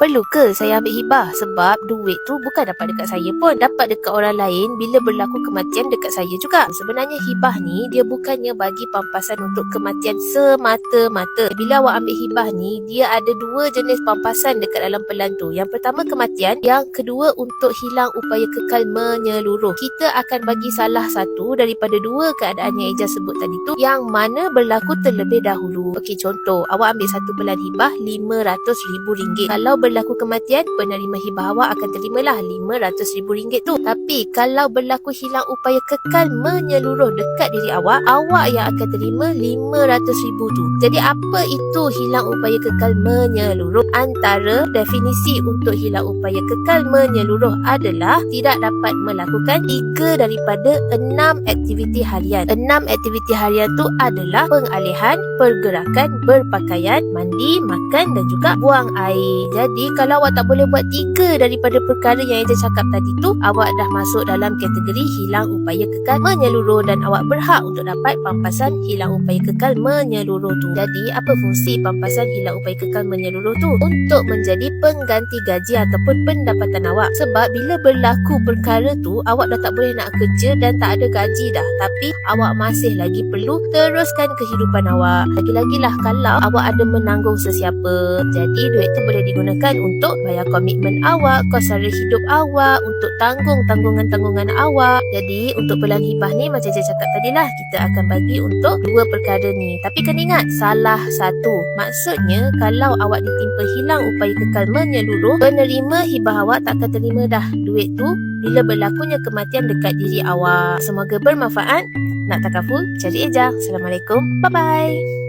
Perlu ke saya ambil hibah? Sebab duit tu bukan dapat dekat saya pun, dapat dekat orang lain bila berlaku kematian dekat saya juga. Sebenarnya hibah ni dia bukannya bagi pampasan untuk kematian semata-mata. Bila awak ambil hibah ni, dia ada dua jenis pampasan dekat dalam pelan tu. Yang pertama kematian, yang kedua untuk hilang upaya kekal menyeluruh. Kita akan bagi salah satu daripada dua keadaan yang Eja sebut tadi tu, yang mana berlaku terlebih dahulu. Okey, contoh, awak ambil satu pelan hibah RM500,000. Kalau berlaku kematian, penerima hibah awak akan terimalah RM500,000 tu. Tapi kalau berlaku hilang upaya kekal menyeluruh dekat diri awak, awak yang akan terima RM500,000 tu. Jadi apa itu hilang upaya kekal menyeluruh? Antara definisi untuk hilang upaya kekal menyeluruh adalah tidak dapat melakukan 3 daripada 6 aktiviti harian. 6 aktiviti harian tu adalah pengalihan, pergerakan, berpakaian, mandi, makan dan juga buang air. Jadi kalau awak tak boleh buat 3 daripada perkara yang Eja cakap tadi tu, awak dah masuk dalam kategori hilang upaya kekal menyeluruh dan awak berhak untuk dapat pampasan hilang upaya kekal menyeluruh tu. Jadi apa fungsi pampasan hilang upaya kekal menyeluruh tu? Untuk menjadi pengganti gaji ataupun pendapatan awak. Sebab bila berlaku perkara tu, awak dah tak boleh nak kerja dan tak ada gaji dah, tapi awak masih lagi perlu teruskan kehidupan awak. Lagi-lagilah kalau awak ada menanggung sesiapa. Jadi duit tu boleh digunakan untuk bayar komitmen awak, kos sara hidup awak, untuk tanggung tanggungan-tanggungan awak. Jadi untuk pelan hibah ni macam saya cakap tadi lah, kita akan bagi untuk dua perkara ni. Tapi kena ingat, salah satu. Maksudnya kalau awak ditimpa hilang upaya kekal menyeluruh, penerima hibah awak tak akan terima dah duit tu bila berlakunya kematian dekat diri awak. Semoga bermanfaat. Nak takaful, cari Eja. Assalamualaikum. Bye-bye.